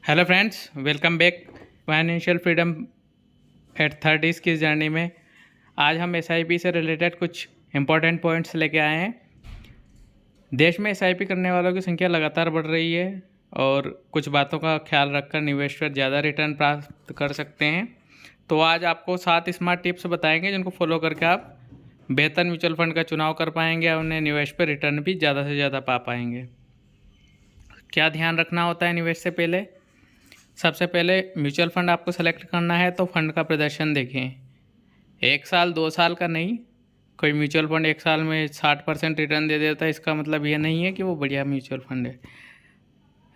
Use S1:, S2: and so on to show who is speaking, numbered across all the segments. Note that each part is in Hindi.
S1: Hello friends, welcome back financial freedom at 30s की जर्नी में। आज हम एसआईपी से रिलेटेड कुछ इम्पोर्टेंट पॉइंट्स लेके आए हैं। देश में एसआईपी करने वालों की संख्या लगातार बढ़ रही है और कुछ बातों का ख्याल रखकर निवेशक ज़्यादा रिटर्न प्राप्त कर सकते हैं। तो आज आपको 7 स्मार्ट टिप्स बताएंगे जिनको फॉलो करके आप बेहतर म्यूचुअल फंड का चुनाव कर पाएंगे और उन्हें निवेश पर रिटर्न भी ज़्यादा से ज़्यादा पा पाएंगे। क्या ध्यान रखना होता है निवेश से पहले? सबसे पहले म्यूचुअल फंड आपको सेलेक्ट करना है तो फंड का प्रदर्शन देखें। 1 साल 2 साल का नहीं। कोई म्यूचुअल फंड 1 साल में 60% रिटर्न दे देता है, इसका मतलब ये नहीं है कि वो बढ़िया म्यूचुअल फंड है।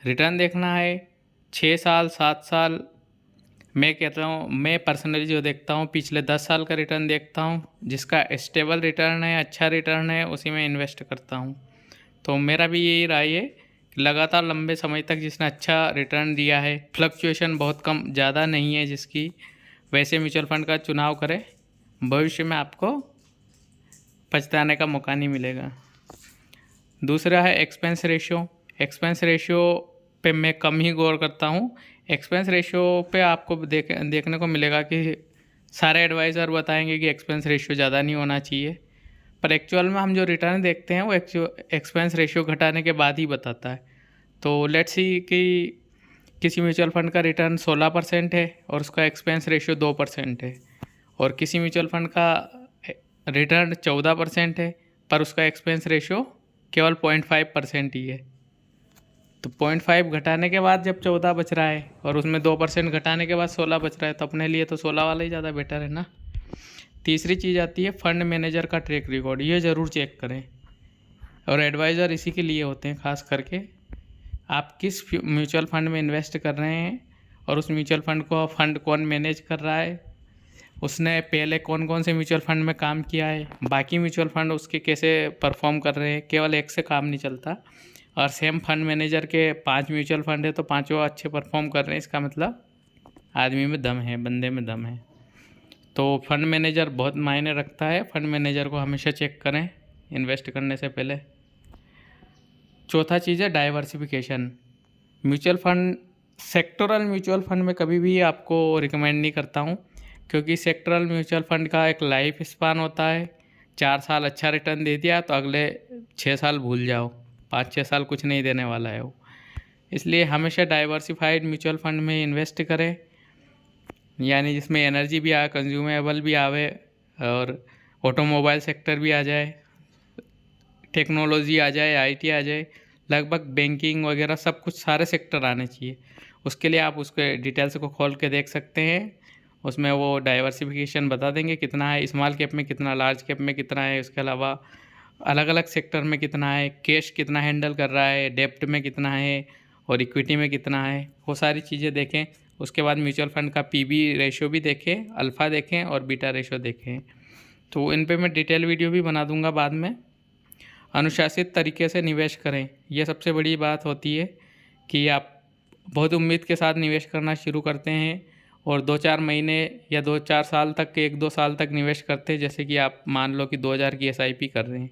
S1: रिटर्न देखना है 6 साल 7 साल। मैं कहता हूँ, मैं पर्सनली जो देखता हूँ पिछले 10 साल का रिटर्न देखता हूँ। जिसका स्टेबल रिटर्न है, अच्छा रिटर्न है, उसी में इन्वेस्ट करता हूँ। तो मेरा भी यही राय है कि लगातार लंबे समय तक जिसने अच्छा रिटर्न दिया है, फ्लक्चुएशन बहुत कम ज़्यादा नहीं है जिसकी, वैसे म्यूचुअल फंड का चुनाव करें। भविष्य में आपको पछताने का मौका नहीं मिलेगा। दूसरा है एक्सपेंस रेशियो। एक्सपेंस रेशियो पे मैं कम ही गौर करता हूँ। एक्सपेंस रेशियो पे आपको देखने को मिलेगा कि सारे एडवाइज़र बताएंगे कि एक्सपेंस रेशियो ज़्यादा नहीं होना चाहिए, पर एक्चुअल में हम जो रिटर्न देखते हैं वो एक्सपेंस रेशियो घटाने के बाद ही बताता है। तो लेट्स सी कि किसी म्यूचुअल फंड का रिटर्न 16% है और उसका एक्सपेंस रेशियो 2% है, और किसी म्यूचुअल फंड का रिटर्न 14% है पर उसका एक्सपेंस रेशियो केवल 0.5% ही है। तो 0.5 घटाने के बाद जब 14 बच रहा है और उसमें 2% घटाने के बाद 16 बच रहा है, तो अपने लिए तो 16 वाला ही ज़्यादा बेटर है ना। तीसरी चीज़ आती है फंड मैनेजर का ट्रैक रिकॉर्ड। ये ज़रूर चेक करें, और एडवाइज़र इसी के लिए होते हैं खास करके। आप किस म्यूचुअल फंड में इन्वेस्ट कर रहे हैं और उस म्यूचुअल फंड कौन मैनेज कर रहा है, उसने पहले कौन कौन से म्यूचुअल फंड में काम किया है, बाकी म्यूचुअल फंड उसके कैसे परफॉर्म कर रहे हैं। केवल एक से काम नहीं चलता। और सेम फंड मैनेजर के 5 म्यूचुअल फंड है तो पाँचों अच्छे परफॉर्म कर रहे हैं, इसका मतलब आदमी में दम है, बंदे में दम है। तो फंड मैनेजर बहुत मायने रखता है। फंड मैनेजर को हमेशा चेक करें इन्वेस्ट करने से पहले। चौथा चीज़ है diversification. Mutual fund, sectoral mutual fund में कभी भी आपको रिकमेंड नहीं करता हूँ, क्योंकि सेक्टोरल म्यूचुअल फंड का एक लाइफ स्पान होता है। 4 साल अच्छा रिटर्न दे दिया तो अगले 6 साल भूल जाओ, 5-6 साल कुछ नहीं देने वाला है वो। इसलिए हमेशा डाइवर्सिफाइड म्यूचुअल फंड में इन्वेस्ट करें, यानी जिसमें एनर्जी भी आए, कंज्यूमेबल भी आवे, और ऑटोमोबाइल सेक्टर भी आ जाए, टेक्नोलॉजी आ जाए, आईटी आ जाए, लगभग बैंकिंग वगैरह सब कुछ सारे सेक्टर आने चाहिए। उसके लिए आप उसके डिटेल्स को खोल के देख सकते हैं। उसमें वो डाइवर्सिफिकेशन बता देंगे कितना है, स्मॉल कैप में कितना, लार्ज कैप में कितना है, उसके अलावा अलग अलग सेक्टर में कितना है, कैश कितना हैंडल कर रहा है, डेप्ट में कितना है और इक्विटी में कितना है, वो सारी चीज़ें देखें। उसके बाद म्यूचुअल फंड का पीबी रेशियो भी देखें, अल्फ़ा देखें और बीटा रेशियो देखें। तो इन पे मैं डिटेल वीडियो भी बना दूंगा बाद में। अनुशासित तरीके से निवेश करें, यह सबसे बड़ी बात होती है कि आप बहुत उम्मीद के साथ निवेश करना शुरू करते हैं और 2-4 महीने या 2-4 साल तक, 1-2 साल तक निवेश करते हैं। जैसे कि आप मान लो कि 2000 की एसआईपी कर रहे हैं,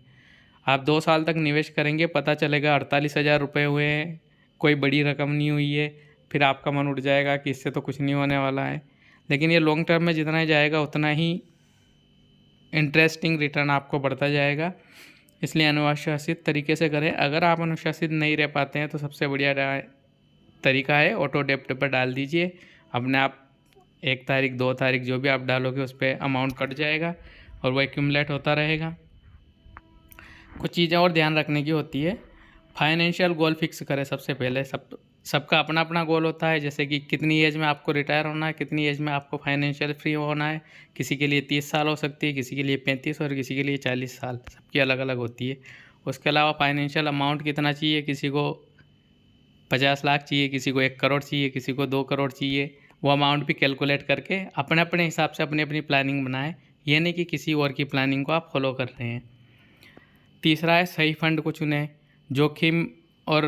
S1: आप 2 साल तक निवेश करेंगे, पता चलेगा 48,000 रुपये हुए हैं, कोई बड़ी रकम नहीं हुई है। फिर आपका मन उठ जाएगा कि इससे तो कुछ नहीं होने वाला है। लेकिन ये लॉन्ग टर्म में जितना ही जाएगा उतना ही इंटरेस्टिंग रिटर्न आपको बढ़ता जाएगा। इसलिए अनुशासित तरीके से करें। अगर आप अनुशासित नहीं रह पाते हैं तो सबसे बढ़िया तरीका है ऑटो डेप्ट पर डाल दीजिए। अपने आप 1 तारीख 2 तारीख जो भी आप डालोगे उस पर अमाउंट कट जाएगा और वो एक्यूमुलेट होता रहेगा। कुछ चीज़ें और ध्यान रखने की होती है। फाइनेंशियल गोल फिक्स करें सबसे पहले। सबका अपना अपना गोल होता है, जैसे कि कितनी एज में आपको रिटायर होना है, कितनी एज में आपको फाइनेंशियल फ्री होना है। किसी के लिए 30 साल हो सकती है, किसी के लिए 35 और किसी के लिए 40 साल, सबकी अलग अलग होती है। उसके अलावा फाइनेंशियल अमाउंट कितना चाहिए, किसी को 50 लाख चाहिए, किसी को 1 करोड़ चाहिए, किसी को 2 करोड़ चाहिए। वो अमाउंट भी कैलकुलेट करके अपने अपने हिसाब से अपनी अपनी प्लानिंग बनाएं। ये नहीं कि किसी और की प्लानिंग को आप फॉलो कर रहे हैं। तीसरा है सही फंड को चुनें। जोखिम और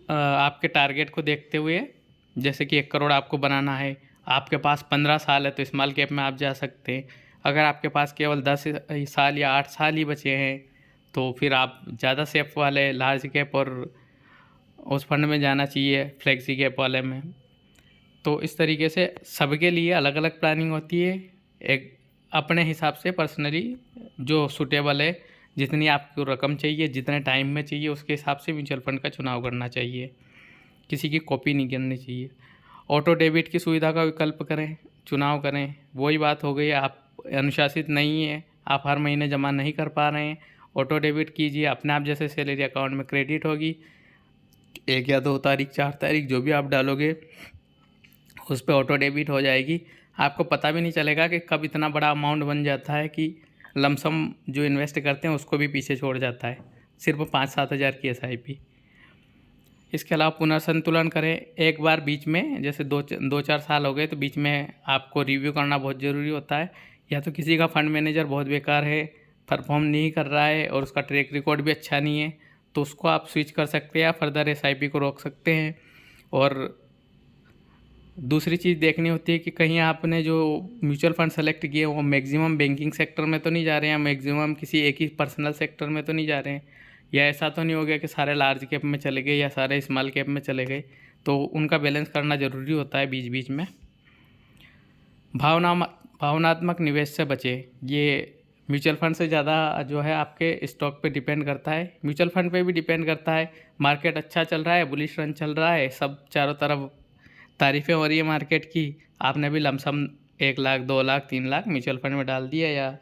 S1: आपके टारगेट को देखते हुए, जैसे कि 1 करोड़ आपको बनाना है, आपके पास 15 साल है तो स्मॉल कैप में आप जा सकते हैं। अगर आपके पास केवल 10 साल या 8 साल ही बचे हैं तो फिर आप ज़्यादा सेफ वाले लार्ज कैप और उस फंड में जाना चाहिए, फ्लेक्सी कैप वाले में। तो इस तरीके से सबके लिए अलग अलग प्लानिंग होती है। एक अपने हिसाब से पर्सनली जो सूटेबल है, जितनी आपको रकम चाहिए, जितने टाइम में चाहिए, उसके हिसाब से म्यूचुअल फंड का चुनाव करना चाहिए। किसी की कॉपी नहीं करनी चाहिए। ऑटो डेबिट की सुविधा का विकल्प करें, चुनाव करें। वही बात हो गई, आप अनुशासित नहीं है, आप हर महीने जमा नहीं कर पा रहे हैं, ऑटो डेबिट कीजिए, अपने आप जैसे सैलरी अकाउंट में क्रेडिट होगी। 1 या 2 तारीख, 4 तारीख जो भी आप डालोगे उस पर ऑटो डेबिट हो जाएगी। आपको पता भी नहीं चलेगा कि कब इतना बड़ा अमाउंट बन जाता है कि लमसम जो इन्वेस्ट करते हैं उसको भी पीछे छोड़ जाता है, सिर्फ 5-7 हज़ार की SIP। इसके अलावा पुनर्संतुलन करें। एक बार बीच में, जैसे 2-4 साल हो गए तो बीच में आपको रिव्यू करना बहुत ज़रूरी होता है। या तो किसी का फंड मैनेजर बहुत बेकार है, परफॉर्म नहीं कर रहा है और उसका ट्रैक रिकॉर्ड भी अच्छा नहीं है, तो उसको आप स्विच कर सकते हैं या फर्दर SIP को रोक सकते हैं। और दूसरी चीज़ देखनी होती है कि कहीं आपने जो म्यूचुअल फंड सेलेक्ट किए वो मैक्सिमम बैंकिंग सेक्टर में तो नहीं जा रहे हैं, मैक्सिमम किसी एक ही पर्सनल सेक्टर में तो नहीं जा रहे हैं, या ऐसा तो नहीं हो गया कि सारे लार्ज कैप में चले गए या सारे स्मॉल कैप में चले गए। तो उनका बैलेंस करना ज़रूरी होता है बीच बीच में। भावनात्मक निवेश से बचें। ये म्यूचुअल फंड से ज़्यादा जो है आपके स्टॉक पे डिपेंड करता है, म्यूचुअल फंड पे भी डिपेंड करता है। मार्केट अच्छा चल रहा है, बुलिश रन चल रहा है, सब चारों तरफ तारीफ़ें हो रही है मार्केट की, आपने भी lump sum 1 lakh, 2 lakh, 3 lakh mutual fund में डाल दिया, या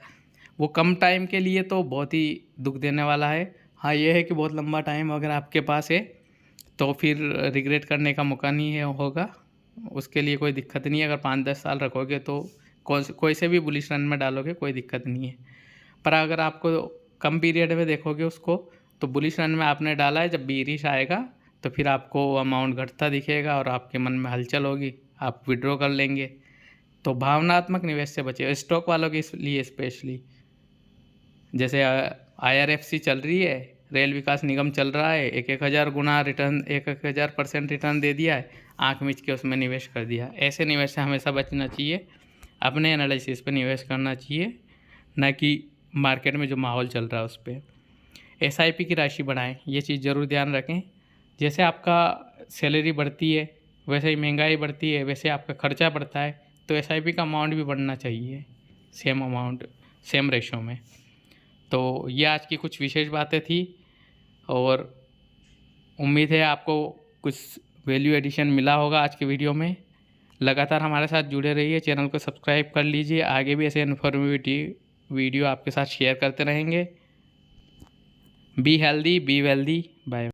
S1: वो कम टाइम के लिए तो बहुत ही दुख देने वाला है। हाँ, ये है कि बहुत लंबा टाइम अगर आपके पास है तो फिर रिग्रेट करने का मौका नहीं है होगा, उसके लिए कोई दिक्कत नहीं है। अगर 5-10 साल रखोगे तो कोई से भी बुलिश रन में डालोगे कोई दिक्कत नहीं है। पर अगर आपको कम पीरियड में देखोगे उसको, तो बुलिश रन में आपने डाला है, जब बीरिश आएगा तो फिर आपको अमाउंट घटता दिखेगा और आपके मन में हलचल होगी, आप विड्रॉ कर लेंगे। तो भावनात्मक निवेश से बचे। स्टॉक वालों के लिए स्पेशली, जैसे IRFC चल रही है, रेल विकास निगम चल रहा है, 1,000 गुना रिटर्न, 1,000% रिटर्न दे दिया है, आँख मीच के उसमें निवेश कर दिया। ऐसे निवेश से हमेशा बचना चाहिए, अपने एनालिसिस पे निवेश करना चाहिए, न कि मार्केट में जो माहौल चल रहा है उस पर। SIP की राशि बढ़ाएं, ये चीज़ ज़रूर ध्यान रखें। जैसे आपका सैलरी बढ़ती है वैसे ही महंगाई बढ़ती है, वैसे आपका खर्चा बढ़ता है, तो SIP का अमाउंट भी बढ़ना चाहिए सेम अमाउंट, सेम रेशो में। तो ये आज की कुछ विशेष बातें थी और उम्मीद है आपको कुछ वैल्यू एडिशन मिला होगा आज के वीडियो में। लगातार हमारे साथ जुड़े रहिए, चैनल को सब्सक्राइब कर लीजिए, आगे भी ऐसे इन्फॉर्मेटिव वीडियो आपके साथ शेयर करते रहेंगे। Be healthy, be wealthy, bye.